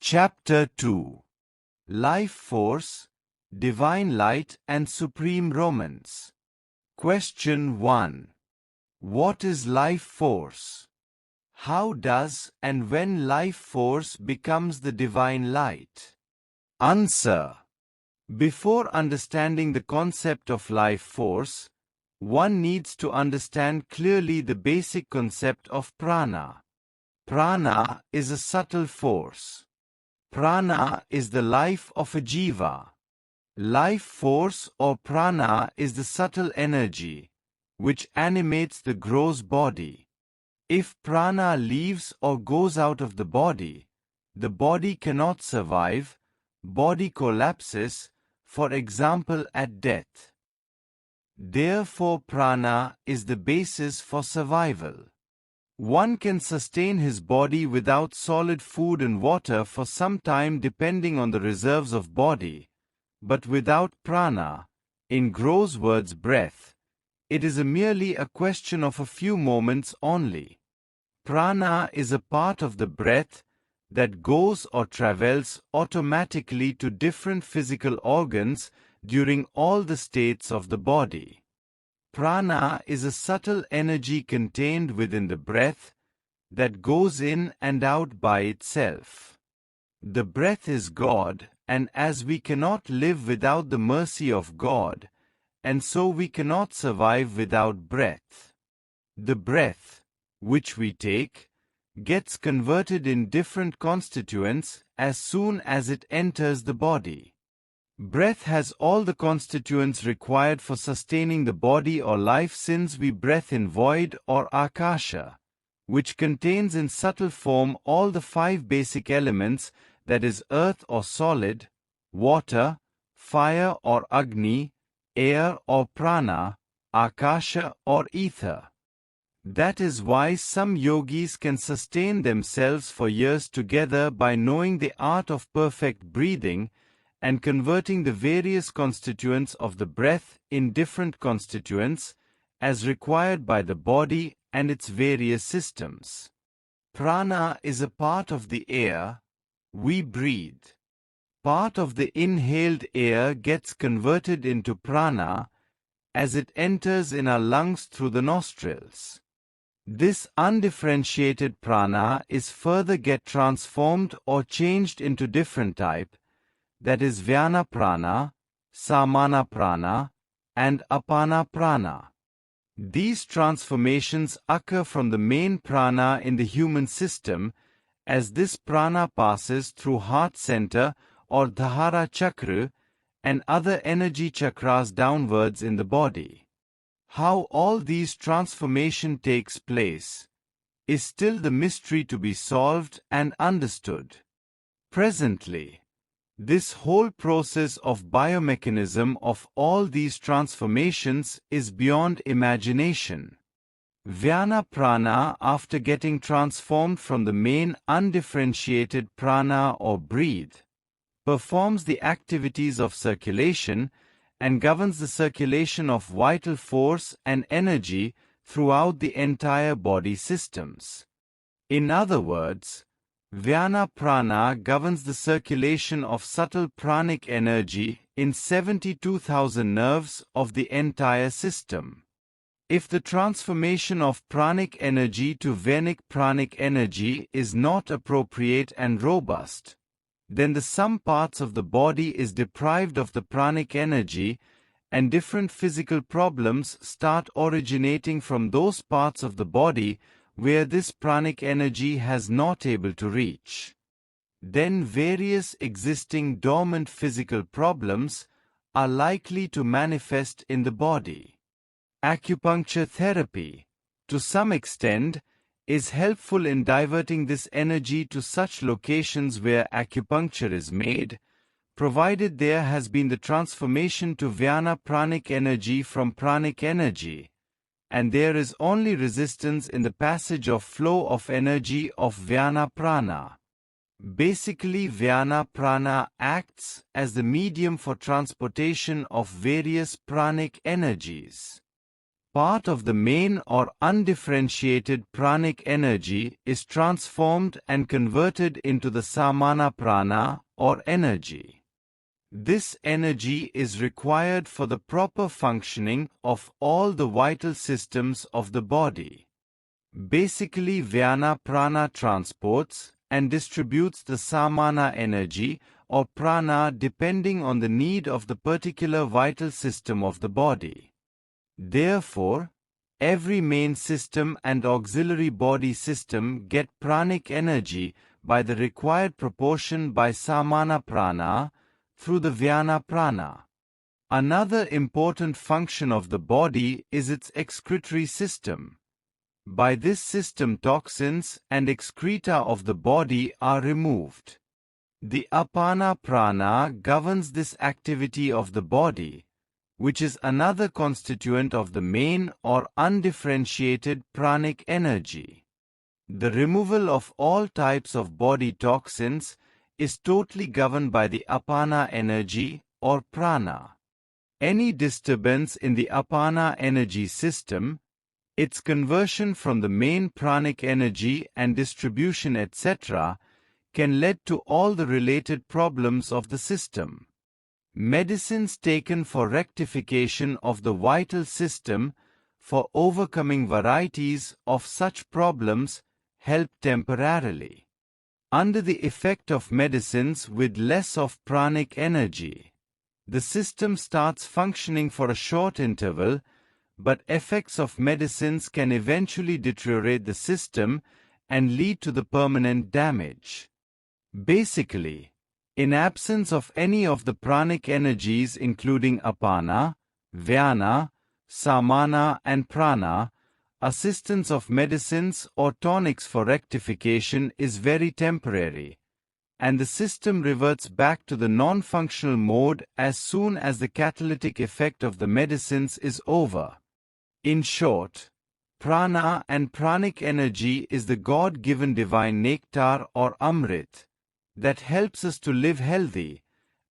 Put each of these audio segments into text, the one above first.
Chapter 2. Life Force, Divine Light and Supreme Romance. Question 1. What is life force? How does and when life force becomes the divine light? Answer. Before understanding the concept of life force, one needs to understand clearly the basic concept of prana. Prana is a subtle force. Prana is the life of a jiva. Life force or prana is the subtle energy, which animates the gross body. If prana leaves or goes out of the body cannot survive, body collapses, for example at death. Therefore prana is the basis for survival. One can sustain his body without solid food and water for some time depending on the reserves of body, but without prana, in gross words breath, it is merely a question of a few moments only. Prana is a part of the breath that goes or travels automatically to different physical organs during all the states of the body. Prana is a subtle energy contained within the breath that goes in and out by itself. The breath is God, and as we cannot live without the mercy of God, and so we cannot survive without breath. The breath, which we take, gets converted in different constituents as soon as it enters the body. Breath has all the constituents required for sustaining the body or life since we breathe in void or akasha, which contains in subtle form all the 5 basic elements, that is earth or solid, water, fire or agni, air or prana, akasha or ether. That is why some yogis can sustain themselves for years together by knowing the art of perfect breathing and converting the various constituents of the breath in different constituents as required by the body and its various systems. Prana is a part of the air we breathe. Part of the inhaled air gets converted into prana as it enters in our lungs through the nostrils. This undifferentiated prana is further get transformed or changed into different type, that is Vyana Prana, Samana Prana, and Apana Prana. These transformations occur from the main prana in the human system as this prana passes through heart center or dhara chakra and other energy chakras downwards in the body. How all these transformation takes place is still the mystery to be solved and understood. Presently, this whole process of biomechanism of all these transformations is beyond imagination. Vyana Prana, after getting transformed from the main undifferentiated prana or breathe, performs the activities of circulation and governs the circulation of vital force and energy throughout the entire body systems. In other words, Vyana Prana governs the circulation of subtle pranic energy in 72,000 nerves of the entire system. If the transformation of pranic energy to Vedic pranic energy is not appropriate and robust, then the some parts of the body is deprived of the pranic energy and different physical problems start originating from those parts of the body where this pranic energy has not able to reach. Then various existing dormant physical problems are likely to manifest in the body. Acupuncture therapy, to some extent, is helpful in diverting this energy to such locations where acupuncture is made, provided there has been the transformation to Vyana pranic energy from pranic energy, and there is only resistance in the passage of flow of energy of Vyana Prana. Basically, Vyana Prana acts as the medium for transportation of various pranic energies. part of the main or undifferentiated pranic energy is transformed and converted into the Samana Prana or energy. This energy is required for the proper functioning of all the vital systems of the body. Basically, Vyana Prana transports and distributes the Samana energy or prana depending on the need of the particular vital system of the body. Therefore, every main system and auxiliary body system get pranic energy by the required proportion by Samana Prana through the Vyana Prana. Another important function of the body is its excretory system. By this system, toxins and excreta of the body are removed. The Apana Prana governs this activity of the body, which is another constituent of the main or undifferentiated pranic energy. The removal of all types of body toxins is totally governed by the Apana energy or prana. Any disturbance in the Apana energy system, its conversion from the main pranic energy and distribution etc., can lead to all the related problems of the system. Medicines taken for rectification of the vital system for overcoming varieties of such problems help temporarily. Under the effect of medicines with less of pranic energy, the system starts functioning for a short interval, but effects of medicines can eventually deteriorate the system and lead to the permanent damage. Basically, in absence of any of the pranic energies including Apana, Vyana, Samana and Prana, assistance of medicines or tonics for rectification is very temporary, and the system reverts back to the non-functional mode as soon as the catalytic effect of the medicines is over. In short, prana and pranic energy is the God-given divine nectar or amrit that helps us to live healthy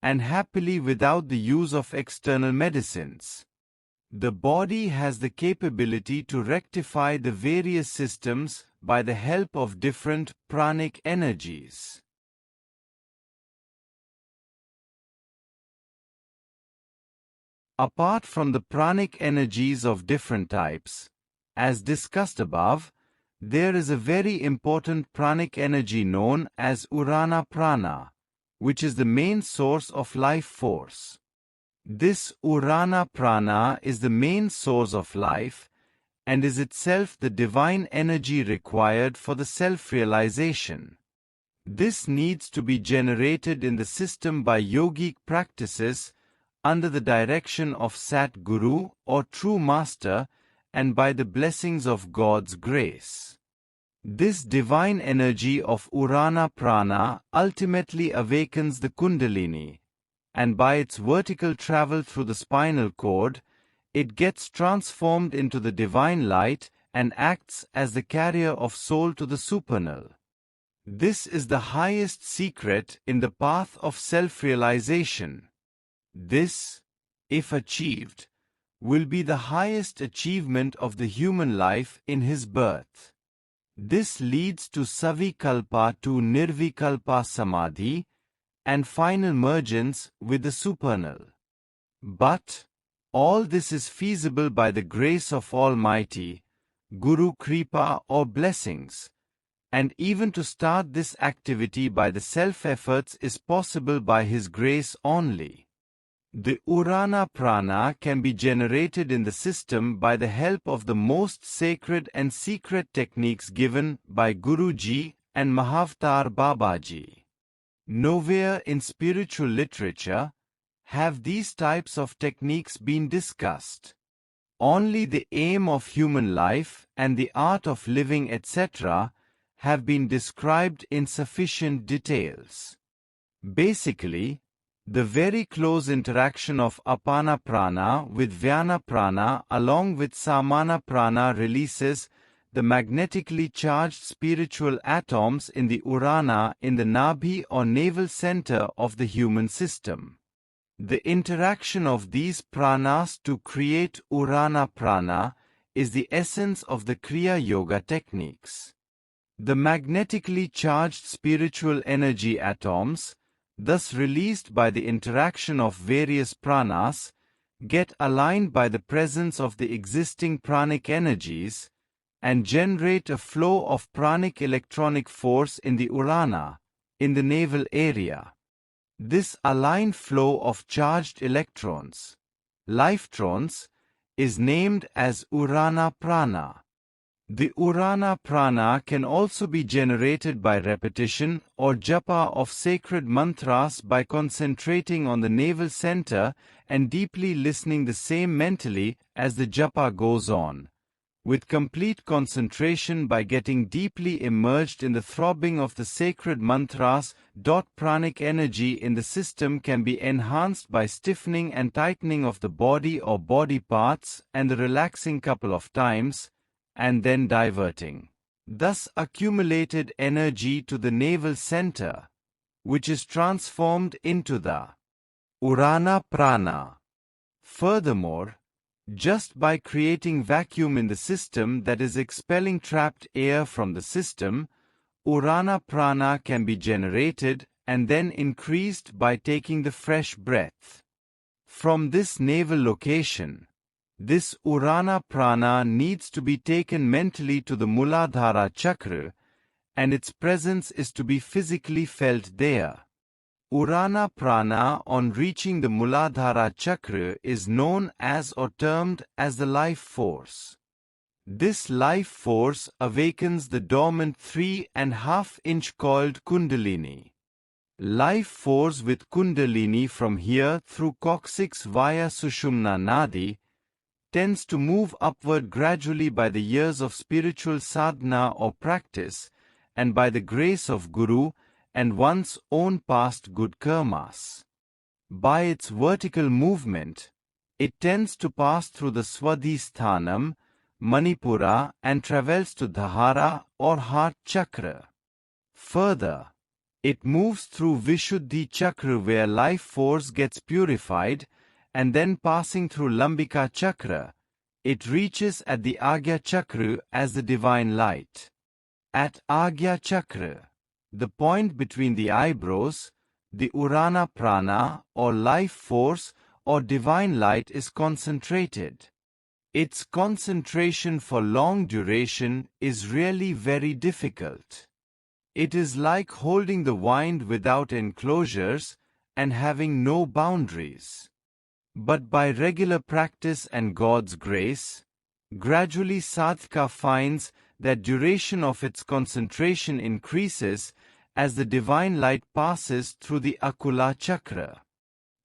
and happily without the use of external medicines. The body has the capability to rectify the various systems by the help of different pranic energies. Apart from the pranic energies of different types, as discussed above, there is a very important pranic energy known as Udana Prana, which is the main source of life force. This Udana Prana is the main source of life and is itself the divine energy required for the self-realization. This needs to be generated in the system by yogic practices under the direction of Sat Guru or True Master and by the blessings of God's grace. This divine energy of Udana Prana ultimately awakens the Kundalini, and by its vertical travel through the spinal cord, it gets transformed into the divine light and acts as the carrier of soul to the supernal. This is the highest secret in the path of self-realization. This, if achieved, will be the highest achievement of the human life in his birth. This leads to Savikalpa to Nirvikalpa Samadhi and final mergence with the supernal. But all this is feasible by the grace of Almighty, Guru Kripa or blessings, and even to start this activity by the self-efforts is possible by His grace only. The Udana Prana can be generated in the system by the help of the most sacred and secret techniques given by Guruji and Mahavtar Babaji. Nowhere in spiritual literature have these types of techniques been discussed. Only the aim of human life and the art of living etc. have been described in sufficient details. Basically, the very close interaction of Apana Prana with Vyana Prana along with Samana Prana releases the magnetically charged spiritual atoms in the Udana in the Nabhi or navel center of the human system. The interaction of these pranas to create Udana Prana is the essence of the Kriya Yoga techniques. The magnetically charged spiritual energy atoms, thus released by the interaction of various pranas, get aligned by the presence of the existing pranic energies and generate a flow of pranic electronic force in the Udana, in the navel area. This aligned flow of charged electrons, lifetrons, is named as Udana Prana. The Udana Prana can also be generated by repetition or japa of sacred mantras by concentrating on the navel center and deeply listening the same mentally as the japa goes on, with complete concentration by getting deeply immersed in the throbbing of the sacred mantras. Pranic energy in the system can be enhanced by stiffening and tightening of the body or body parts and the relaxing couple of times, and then diverting thus accumulated energy to the navel center, which is transformed into the Udana Prana. Furthermore, just by creating vacuum in the system that is expelling trapped air from the system, Udana Prana can be generated and then increased by taking the fresh breath. From this navel location, this Udana Prana needs to be taken mentally to the Muladhara chakra, and its presence is to be physically felt there. Udana Prana on reaching the Muladhara chakra is known as or termed as the life force. This life force awakens the dormant 3.5-inch called Kundalini. Life force with Kundalini from here through coccyx via Sushumna Nadi tends to move upward gradually by the years of spiritual sadhana or practice and by the grace of Guru and one's own past good karmas. By its vertical movement, it tends to pass through the Swadhisthanam, Manipura and travels to Dhara or heart chakra. Further, it moves through Vishuddhi chakra where life force gets purified, and then passing through Lambika chakra, it reaches at the Agya chakra as the divine light. At Agya chakra, the point between the eyebrows, the Udana Prana or life force or divine light is concentrated. Its concentration for long duration is really very difficult. It is like holding the wind without enclosures and having no boundaries. But by regular practice and God's grace, gradually sadhaka finds that duration of its concentration increases as the divine light passes through the Akula chakra.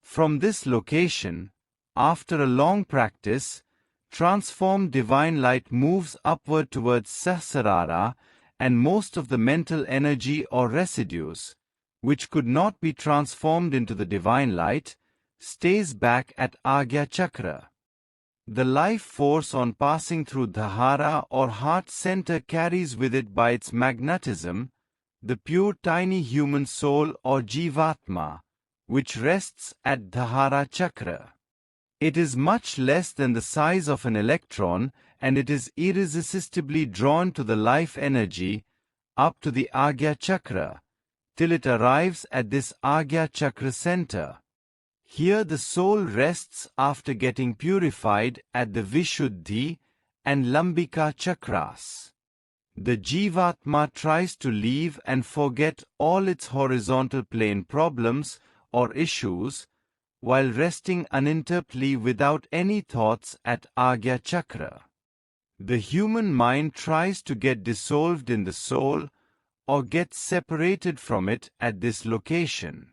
From this location, after a long practice, transformed divine light moves upward towards Sahasrara, and most of the mental energy or residues, which could not be transformed into the divine light, stays back at Agya chakra. The life force on passing through Dhara or heart center carries with it by its magnetism the pure tiny human soul or Jivatma, which rests at Dhara chakra. It is much less than the size of an electron, and it is irresistibly drawn to the life energy up to the Agya chakra, till it arrives at this Agya chakra center. Here the soul rests after getting purified at the Vishuddhi and Lambika chakras. The Jivatma tries to leave and forget all its horizontal plane problems or issues, while resting uninterruptedly without any thoughts at Agya chakra. The human mind tries to get dissolved in the soul or get separated from it at this location.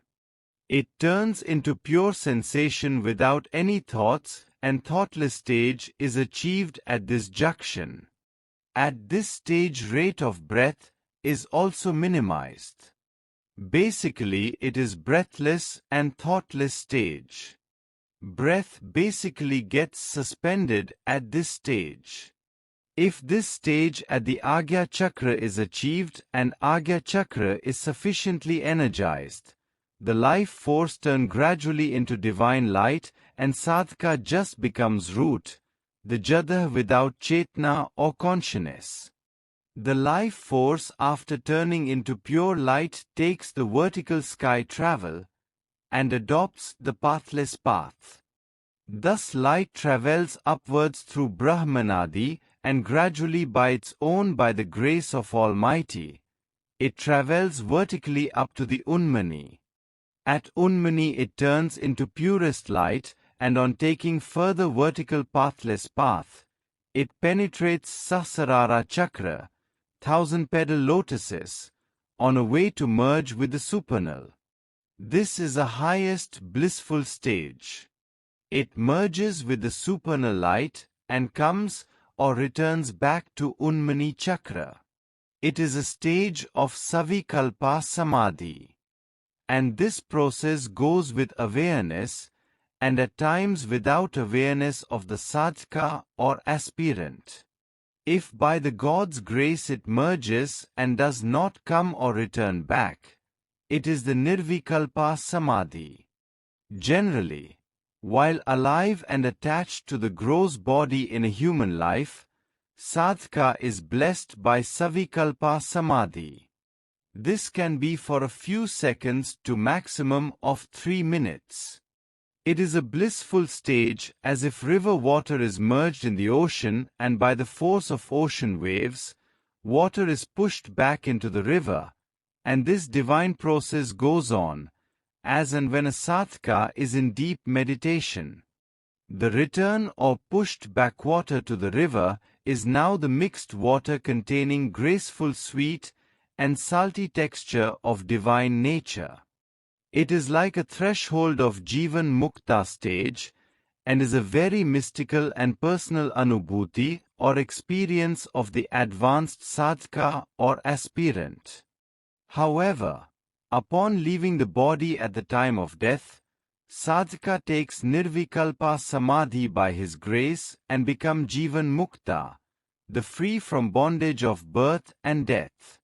It turns into pure sensation without any thoughts, and thoughtless stage is achieved at this junction. At this stage rate of breath is also minimized. Basically it is breathless and thoughtless stage. Breath basically gets suspended at this stage. If this stage at the Agya chakra is achieved and Agya chakra is sufficiently energized, the life force turns gradually into divine light and sadhaka just becomes root, the Jada without Chetna or consciousness. The life force after turning into pure light takes the vertical sky travel and adopts the pathless path. Thus light travels upwards through Brahmanadi and gradually by the grace of Almighty, it travels vertically up to the Unmani. At Unmani it turns into purest light, and on taking further vertical pathless path, it penetrates Sahasrara Chakra, 1,000-petal lotuses, on a way to merge with the supernal. This is the highest blissful stage. It merges with the supernal light and comes or returns back to Unmani Chakra. It is a stage of Savikalpa Samadhi. And this process goes with awareness and at times without awareness of the sadhaka or aspirant. If by the God's grace it merges and does not come or return back, it is the Nirvikalpa Samadhi. Generally, while alive and attached to the gross body in a human life, sadhaka is blessed by Savikalpa Samadhi. This can be for a few seconds to maximum of 3 minutes. It is a blissful stage as if river water is merged in the ocean and by the force of ocean waves, water is pushed back into the river, and this divine process goes on, as and when a sadhaka is in deep meditation. The return or pushed back water to the river is now the mixed water containing graceful sweet and salty texture of divine nature. It is like a threshold of Jivan Mukta stage and is a very mystical and personal anubhuti or experience of the advanced sadhaka or aspirant. However, upon leaving the body at the time of death, sadhaka takes Nirvikalpa Samadhi by his grace and become Jivan Mukta, the free from bondage of birth and death.